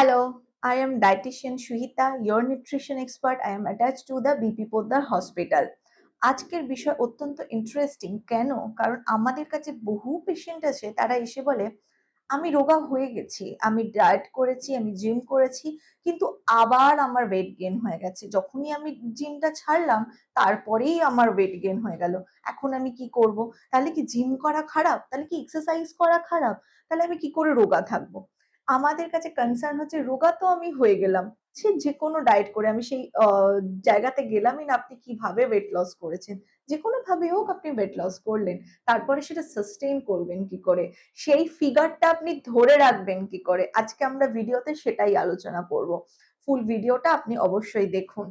Hello, I am dietitian Shuhita, your nutrition expert. I am attached to the BP Poddar Hospital. আজকের বিষয় অত্যন্ত interesting কেন? কারণ আমাদের কাছে বহু পেশেন্ট আছে তারা এসে বলে আমি রোগা হয়ে গেছি, আমি ডায়েট করেছি, আমি জিম করেছি, কিন্তু আবার আমার ওয়েট গেইন হয়ে গেছে। যখনই আমি জিমটা ছাড়লাম তারপরেই আমার ওয়েট গেইন হয়ে গেল। এখন আমি কি করব? তাহলে কি জিম করা খারাপ? তাহলে কি এক্সারসাইজ করা খারাপ? তাহলে আমি কি করে রোগা থাকবো? আমাদের কাছে কনসার্ন হচ্ছে রোগা তো আমি হয়ে গেলাম। সে যেকোনো ডায়েট করে আমি সেই জায়গাতে গেলামই না আপনি কিভাবে ওয়েট লস করেছেন। যেকোনোভাবে হোক আপনি ওয়েট লস করলেন। তারপরে সেটা সাস্টেইন করবেন কি করে? সেই ফিগারটা আপনি ধরে রাখবেন কি করে? আজকে আমরা ভিডিওতে সেটাই আলোচনা করব। ফুল ভিডিওটা আপনি অবশ্যই দেখুন।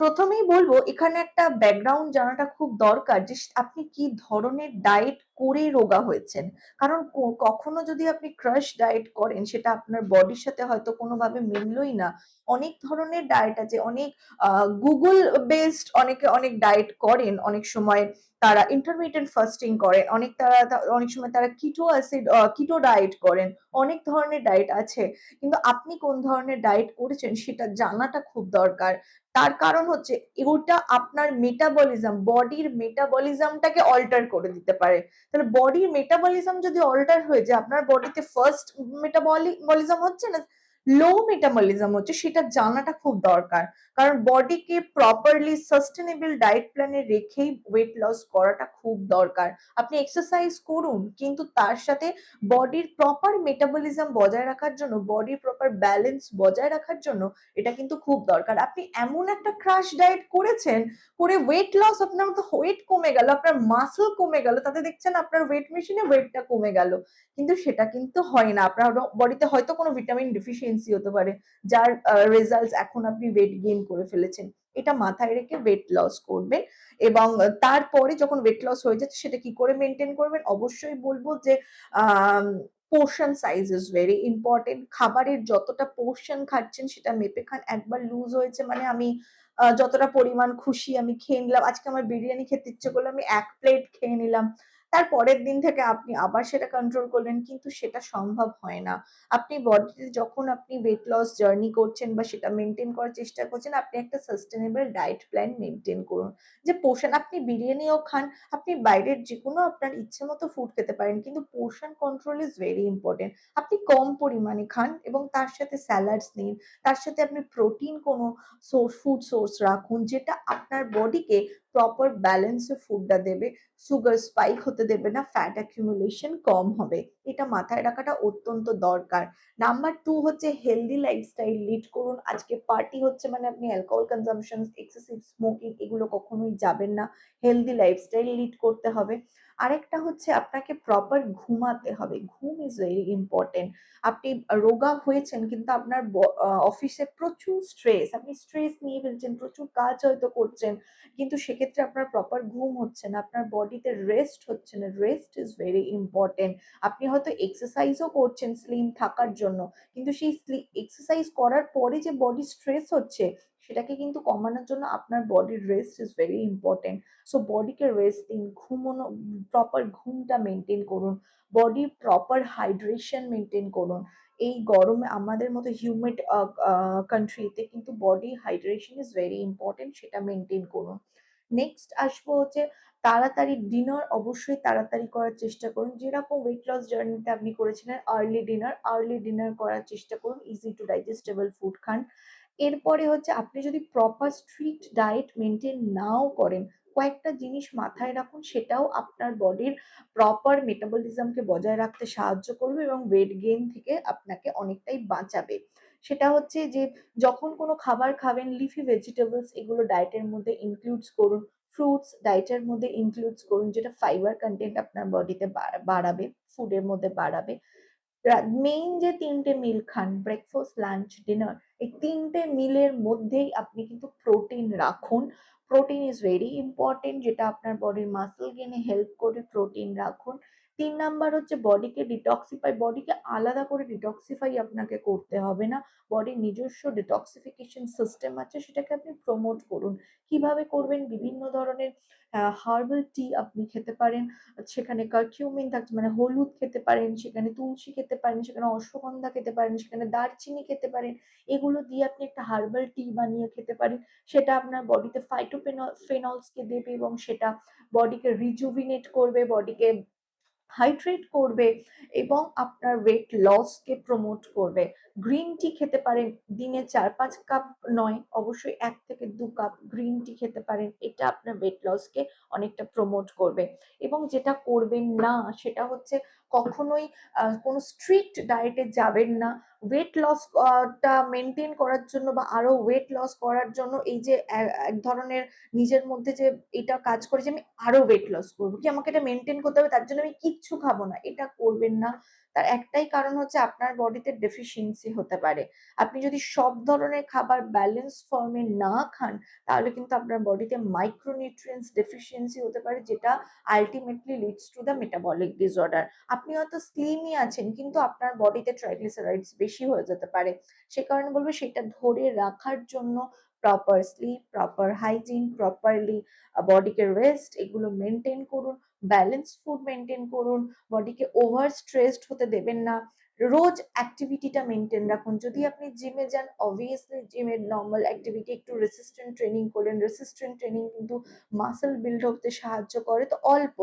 প্রথমেই বলবো এখানে একটা ব্যাকগ্রাউন্ড জানাটা খুব দরকার যে আপনি কি ধরনের ডায়েট করে রোগা হয়েছেন। কারণ কখনো যদি আপনি ক্রাশ ডায়েট করেন সেটা আপনার বডির সাথে হয়তো কোনোভাবে মিললই না। অনেক ধরনের ডায়েট আছে, অনেক গুগল বেসড অনেকে অনেক ডায়েট করেন, অনেক সময় তারা ইন্টারমিটেন্ট ফাস্টিং করেন, অনেক সময় তারা কিটো ডায়েট করেন, অনেক ধরনের ডায়েট আছে। কিন্তু আপনি কোন ধরনের ডায়েট করেছেন সেটা জানাটা খুব দরকার। তার কারণ হচ্ছে ওটা আপনার বডির মেটাবলিজমটাকে অল্টার করে দিতে পারে। তাহলে বডির মেটাবলিজম যদি অল্টার হয়ে যায়, আপনার বডিতে ফার্স্ট মেটাবলিজম হচ্ছে না, লো মেটাবলিজম হচ্ছে, সেটা জানাটা খুব দরকার। কারণ বডিকে প্রপারলি সাস্টেনেবল ডায়েট প্ল্যানে রেখেই ওয়েট লস করাটা খুব দরকার। আপনি এক্সারসাইজ করুন, কিন্তু তার সাথে বডির প্রপার মেটাবলিজম বজায় রাখার জন্য, বডির প্রপার ব্যালেন্স বজায় রাখার জন্য এটা কিন্তু খুব দরকার। আপনি এমন একটা ক্রাশ ডায়েট করেছেন, করে ওয়েট লস, আপনার তো ওয়েট কমে গেল, আপনার মাসল কমে গেল, তাতে দেখছেন আপনার ওয়েট মেশিনে ওয়েটটা কমে গেল। কিন্তু সেটা কিন্তু হয় না। আপনার বডিতে হয়তো কোনো ভিটামিন ডেফিসিয়েন্সি হতে পারে, যার রেজাল্টস এখন আপনি ওয়েট গেইন করে ফেলেছেন। এটা মাথায় রেখে ওয়েট লস করবেন। এবং তারপরে যখন ওয়েট লস হয়ে যাচ্ছে সেটা কি করে মেনটেন করবেন? অবশ্যই বলবো যে um portion size is very important. খাবারের যতটা পোর্শন খাচ্ছেন সেটা মেপে খান। একবার লুজ হয়েছে মানে আমি যতটা পরিমাণ খুশি আমি খেয়ে নিলাম। আজকে আমার বিরিয়ানি খেতে ইচ্ছে করলো, আমি ১ প্লেট খেয়ে নিলাম। তার পরের দিন থেকে আপনি আবার সেটা কন্ট্রোল করলেন, কিন্তু সেটা সম্ভব হয় না। আপনি বডিতে যখন আপনি ওয়েট লস জার্নি করছেন বা সেটা মেইনটেইন করার চেষ্টা করছেন, আপনি একটা সাস্টেনেবল ডায়েট প্ল্যান মেইনটেইন করুন। যে পোর্শন আপনি বিরিয়ানিও খান, আপনি বাইরের যেকোনো আপনার ইচ্ছে মতো ফুড খেতে পারেন। কিন্তু portion control is very important. আপনি কম পরিমাণে খান এবং তার সাথে স্যালাডস নিন। তার সাথে আপনি প্রোটিন কোনো ফুড সোর্স রাখুন যেটা আপনার বডিকে প্রপার ব্যালেন্সে ফুডটা দেবে। সুগার স্পাইক হতে দেবে না, ফ্যাট অ্যাকুমুলেশন কম হবে। এটা মাথায় রাখাটা অত্যন্ত দরকার। নাম্বার 2 হচ্ছে হেলথি লাইফস্টাইল লিড করুন। আজকে পার্টি হচ্ছে মানে আপনি অ্যালকোহল কনজাম্পশন, এক্সেসিভ স্মোকিং এগুলো কখনোই যাবেন না। হেলথি লাইফস্টাইল লিড করতে হবে। আরেকটা হচ্ছে আপনাকে প্রপার ঘুমাতে হবে। ঘুম ইজ ভেরি ইম্পোর্টেন্ট। আপনি রোগা হয়েছেন কিন্তু আপনার অফিসে প্রচুর স্ট্রেস, আপনি স্ট্রেস নিয়ে ফেলছেন, প্রচুর কাজ হয়তো করছেন, কিন্তু সেক্ষেত্রে আপনার প্রপার ঘুম হচ্ছে না, আপনার বডিতে রেস্ট হচ্ছে না। Rest is very important. আপনি হয়তো এক্সারসাইজও করছেন স্লিম থাকার জন্য, কিন্তু সেই এক্সারসাইজ করার পরে যে বডি স্ট্রেস হচ্ছে সেটাকে কিন্তু কমানোর জন্য আপনার বডির rest is very important. So বডিকে রেস্ট দিন, ঘুমানো, প্রপার ঘুমটা মেনটেন করুন, বডির প্রপার হাইড্রেশন মেনটেন করুন। এই গরমে আমাদের মতো হিউমিড কান্ট্রিতে কিন্তু body hydration is very important, সেটা মেনটেন করুন। নেক্সট আসবো হচ্ছে তাড়াতাড়ি ডিনার, অবশ্যই তাড়াতাড়ি করার চেষ্টা করুন। যেরকম ওয়েট লস জার্নিতে আপনি করেছিলেন আর্লি ডিনার করার চেষ্টা করুন। ইজি টু ডাইজেস্টেবল ফুড খান। এরপরে হচ্ছে আপনি যদি প্রপার স্ট্রিক্ট ডায়েট মেনটেন নাও করেন, কয়েকটা জিনিস মাথায় রাখুন, সেটাও আপনার বডির প্রপার মেটাবলিজমকে বজায় রাখতে সাহায্য করবে এবং ওয়েট গেইন থেকে আপনাকে অনেকটাই বাঁচাবে। সেটা হচ্ছে যে যখন কোনো খাবার খাবেন, লিফি ভেজিটেবলস এগুলো ডায়েটের মধ্যে ইনক্লুডস করুন। ফ্রুটস ডায়েটের মধ্যে ইনক্লুডস করুন, যেটা ফাইবার কনটেন্ট আপনার বডিতে বাড়াবে, ফুডের মধ্যে বাড়াবে। মেইন যে ৩ টে মিল খান, ব্রেকফাস্ট, লাঞ্চ, ডিনার, এই ৩ টে মিলের মধ্যেই আপনি কিন্তু প্রোটিন রাখুন। প্রোটিন ইজ ভেরি ইম্পর্টেন্ট, যেটা আপনার বডির মাসল গেইনে হেল্প করে, প্রোটিন রাখুন। 3 নাম্বার হচ্ছে বডিকে ডিটক্সিফাই। বডিকে আলাদা করে ডিটক্সিফাই আপনাকে করতে হবে না। বডির নিজস্ব ডিটক্সিফিকেশন সিস্টেম আছে, সেটাকে আপনি প্রমোট করুন। কিভাবে করবেন? বিভিন্ন ধরনের হার্বাল টি আপনি খেতে পারেন। সেখানে কারকিউমিন থাকছে মানে হলুদ খেতে পারেন, সেখানে তুলসী খেতে পারেন, সেখানে অশ্বগন্ধা খেতে পারেন, সেখানে দারচিনি খেতে পারেন। এগুলো দিয়ে আপনি একটা হার্বাল টি বানিয়ে খেতে পারেন। সেটা আপনার বডিতে ফেনলসকে দেবে এবং সেটা বডিকে রিজুভিনেট করবে, বডিকে হাইড্রেট করবে এবং আপনার ওয়েট লসকে প্রমোট করবে। গ্রিন টি খেতে পারেন, দিনে ৪-৫ কাপ নয়, অবশ্যই ১ থেকে ২ কাপ গ্রিন টি খেতে পারেন। এটা আপনার ওয়েট লসকে অনেকটা প্রমোট করবে। এবং যেটা করবেন না সেটা হচ্ছে কখনোই কোনো স্ট্রিক্ট ডায়েটে যাবেন না। ওয়েট লস টা মেইনটেইন করার জন্য বা আরো ওয়েট লস করার জন্য এই যে এক ধরনের নিজের মধ্যে যে এটা কাজ করে যে আমি আরো ওয়েট লস করবো, কি আমাকে এটা মেনটেন করতে হবে তার জন্য আমি কিচ্ছু খাবো না, এটা করবেন না। তার একটাই কারণ হচ্ছে আপনার বডিতে ডেফিসিয়েন্সি হতে পারে। আপনি যদি সব ধরনের খাবার ব্যালেন্স ফর্মে না খান তাহলে কিন্তু আপনার বডিতে মাইক্রোনিউট্রিয়েন্টস ডেফিসিয়েন্সি হতে পারে, যেটা ultimately leads to the metabolic disorder. আপনি হয়তো স্লিমই আছেন কিন্তু আপনার বডিতে ট্রাইগ্লিসারাইডস বেশি হয়ে যেতে পারে। সে কারণে বলবো সেটা ধরে রাখার জন্য proper sleep, proper hygiene, properly বডিকে রেস্ট এগুলো মেনটেন করুন। ব্যালেন্স ফুড মেনটেন করুন। বডিকে ওভার স্ট্রেসড হতে দেবেন না। রোজ অ্যাক্টিভিটিটা মেনটেন রাখুন। যদি আপনি জিমে যান, অবভিয়াসলি জিমের নর্মাল অ্যাক্টিভিটি একটু রেসিস্ট্যান্ট ট্রেনিং করলেন। রেসিস্ট্যান্ট ট্রেনিং কিন্তু মাসল বিল্ড হতে সাহায্য করে। তো অল্প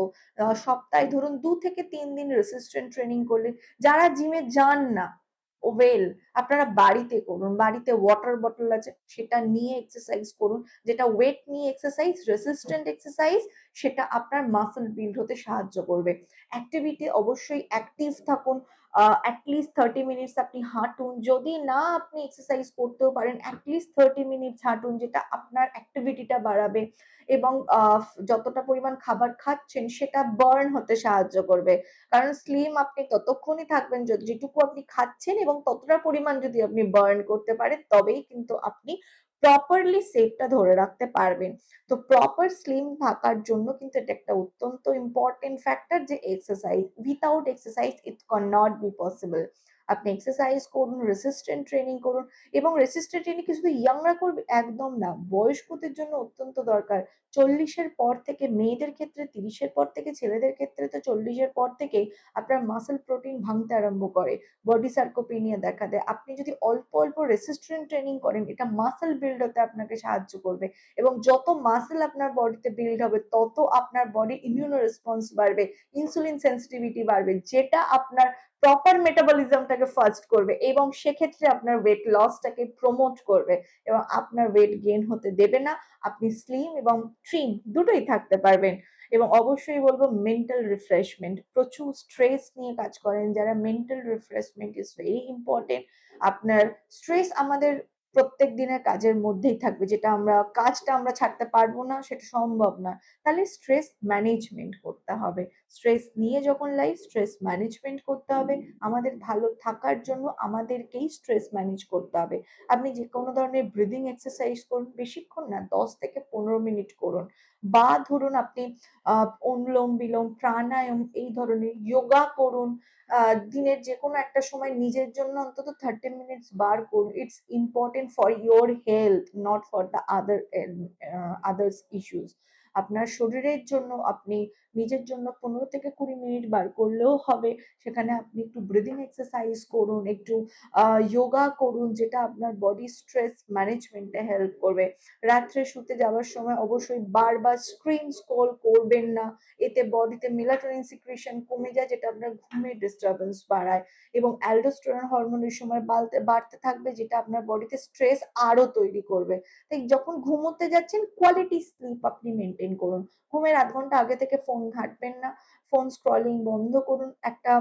সপ্তাহে ধরুন ২ থেকে ৩ দিন রেসিস্ট্যান্ট ট্রেনিং করলেন। যারা জিমে যান না, ওয়েল আপনারা বাড়িতে করুন। বাড়িতে ওয়াটার বটল আছে, সেটা নিয়ে এক্সারসাইজ করুন। যেটা ওয়েট নিয়ে এক্সারসাইজ, রেসিস্ট্যান্ট এক্সারসাইজ, সেটা আপনার মাসল বিল্ড হতে সাহায্য করবে। অ্যাক্টিভিটি অবশ্যই অ্যাক্টিভ থাকুন। এটলিস্ট 30 মিনিটস আপনি হাঁটুন। যদি না আপনি এক্সারসাইজ করতেও পারেন, এটলিস্ট 30 মিনিটস হাঁটুন, যেটা আপনার অ্যাক্টিভিটিটা বাড়াবে এবং যতটা পরিমাণ খাবার খাচ্ছেন সেটা বার্ন হতে সাহায্য করবে। কারণ স্লিম আপনি ততক্ষণই থাকবেন যেটুকু আপনি খাচ্ছেন এবং ততটা পরিমাণ যদি আপনি বার্ন করতে পারেন তবেই কিন্তু আপনি প্রপারলি সেটটা ধরে রাখতে পারবেন। তো প্রপার স্লিম থাকার জন্য কিন্তু এটা একটা অত্যন্ত ইম্পর্টেন্ট ফ্যাক্টর যে exercise. Without exercise it can not be possible. আপনি এক্সারসাইজ করুন, রেসিস্ট্যান্ট ট্রেনিং করুন এবং রেসিস্ট্যান্ট ট্রেনিং কি শুধু ইয়াংরা করবে? একদম না, বয়স্কদের জন্য অত্যন্ত দরকার। ৪০ এর পর থেকে মেয়েদের ক্ষেত্রে, ৩০ এর পর থেকে ছেলেদের ক্ষেত্রে তো ৪০ এর পর থেকেই আপনার মাসল প্রোটিন ভাঙতে আরম্ভ করে, বডি সার্কোপেনিয়া দেখা দেয়। আপনি যদি অল্প অল্প রেসিস্ট্যান্ট ট্রেনিং করেন এটা মাসল বিল্ড হতে আপনাকে সাহায্য করবে এবং যত মাসল আপনার বডিতে বিল্ড হবে তত আপনার বডি ইমিউনো রেসপন্স বাড়বে, ইনসুলিন সেন্সিটিভিটি বাড়বে, যেটা আপনার প্রপার মেটাবলিজমটাকে ফাস্ট করবে এবং সেক্ষেত্রে আপনার ওয়েট লসটাকে প্রমোট করবে এবং আপনার ওয়েট গেইন হতে দেবে না। আপনি স্লিম এবং ট্রিম দুটোই থাকতে পারবেন। এবং অবশ্যই বলবো মেন্টাল রিফ্রেশমেন্ট, প্রচুর স্ট্রেস নিয়ে কাজ করেন যারা, mental refreshment is very important. আপনার স্ট্রেস আমাদের প্রত্যেক দিনের কাজের মধ্যেই থাকবে, যেটা কাজটা আমরা ছাড়তে পারবো না, সেটা সম্ভব না। তাহলে স্ট্রেস ম্যানেজমেন্ট করতে হবে। স্ট্রেস নিয়ে যখন স্ট্রেস ম্যানেজমেন্ট করতে হবে। আমাদের ভালো থাকার জন্য আমাদেরকেই স্ট্রেস ম্যানেজ করতে হবে। আপনি যে কোনো ধরনের ব্রিদিং এক্সারসাইজ করুন, বেশিক্ষণ না, ১০ থেকে ১৫ মিনিট করুন। বা ধরুন আপনি অনুলোম বিলোম, প্রাণায়াম এই ধরনের যোগা করুন। দিনের যেকোনো একটা সময় নিজের জন্য অন্তত 30 মিনিটস বার করুন। It's important for your health, not for the others issues. আপনার শরীরের জন্য আপনি নিজের জন্য ১৫ থেকে ২০ মিনিট বার করলেও হবে। সেখানে আপনি একটু ব্রিদিং এক্সারসাইজ করুন, একটু যোগা করুন, যেটা আপনার বডি স্ট্রেস ম্যানেজমেন্টে হেল্প করবে। রাত্রে শুতে যাওয়ার সময় অবশ্যই বারবার স্ক্রিন স্ক্রল করবেন না। এতে বডিতে মেলাটোনিন সিক্রিশন কমে যায়, যেটা আপনার ঘুমের ডিস্টারবেন্স বাড়ায় এবং অ্যালডোস্টেরন হরমোনের সময় বাড়তে থাকবে, যেটা আপনার বডিতে স্ট্রেস আরো তৈরি করবে। তাই যখন ঘুমোতে যাচ্ছেন কোয়ালিটি স্লিপ আপনি মেনটেন করুন। ঘুমের ০.৫ ঘন্টা আগে থেকে ফোন ঘাঁটবেন না। ফোন স্ক্রলিং বন্ধ করুন। একটা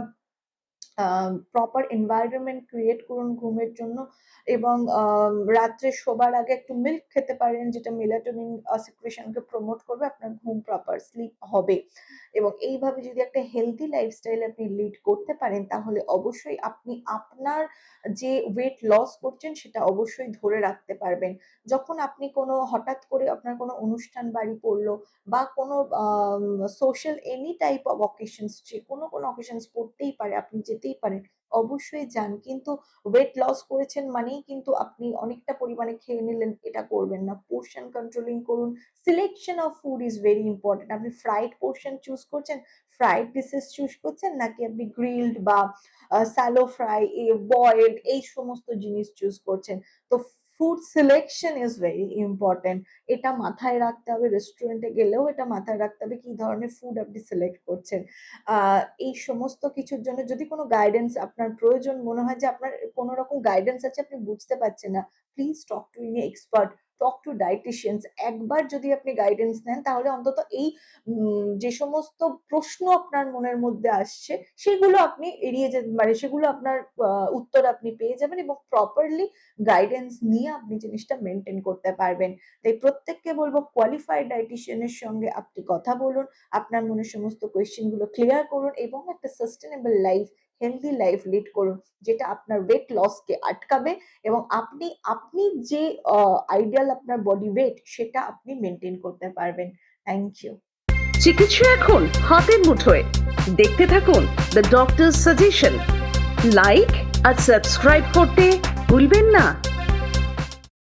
প্রপার এনভায়রনমেন্ট ক্রিয়েট করুন ঘুমের জন্য এবং রাত্রে শোবার আগে একটু মিল্ক খেতে পারেন, যেটা মেলাটোনিন সিক্রেশনকে প্রমোট করবে। আপনার ঘুম প্রপার স্লিপ হবে এবং এইভাবে যদি একটা হেলদি লাইফস্টাইল আপনি লিড করতে পারেন, তাহলে অবশ্যই আপনি আপনার যে ওয়েট লস করছেন সেটা অবশ্যই ধরে রাখতে পারবেন। যখন আপনি কোনো হঠাৎ করে আপনার কোনো অনুষ্ঠান বাড়ি পড়লো বা কোনো social any type of occasions, যেকোনো কোনো অকেশনস পড়তেই পারে, আপনি যেতেই পারেন, অবশ্যই যান। কিন্তু ওয়েট লস করেছেন মানেই কিন্তু আপনি অনেকটা পরিমাণে খেয়ে নিলেন, এটা করবেন না। পোরশন কন্ট্রোলিং করুন। Selection of food is very important. আপনি ফ্রাইড পোরশন চুজ করছেন, ফ্রাইড ডিশেস চুজ করছেন, নাকি আপনি গ্রিলড বা স্যালো ফ্রাই, বয়েলড এই সমস্ত জিনিস চুজ করছেন। তো food selection is very important. এটা মাথায় রাখতে হবে। রেস্টুরেন্টে গেলেও এটা মাথায় রাখতে হবে কি ধরনের ফুড আপনি সিলেক্ট করছেন। এই সমস্ত কিছুর জন্য যদি কোনো গাইডেন্স আপনার প্রয়োজন মনে হয় যে আপনার কোনো রকম গাইডেন্স আছে, আপনি বুঝতে পারছেন না, please talk to any expert, talk to dietitians. একবার যদি আপনি গাইডেন্স নেন, তাহলে অন্তত এই যে সমস্ত প্রশ্ন আপনার মনের মধ্যে আসছে সেগুলো আপনি এড়িয়ে যেতে, মানে সেগুলো আপনার উত্তর আপনি পেয়ে যাবেন এবং প্রপারলি গাইডেন্স নিয়ে আপনি জিনিসটা মেনটেন করতে পারবেন। তাই প্রত্যেককে বলবো, কোয়ালিফাইড ডায়েটিশিয়ানের সঙ্গে আপনি কথা বলুন, আপনার মনের সমস্ত কোয়েশ্চেন গুলো ক্লিয়ার করুন এবং একটা sustainable life, healthy life lead করুন, যেটা আপনার ওয়েট লস কে আটকাবে এবং আপনি আপনি যে আইডিয়াল আপনার বডি ওয়েট সেটা আপনি মেনটেন করতে পারবেন। Thank you. চিকিৎসা এখন হাতের মুঠোয়। দেখতে থাকুন দ্য ডক্টরস সাজেশন। লাইক আর সাবস্ক্রাইব করতে ভুলবেন না।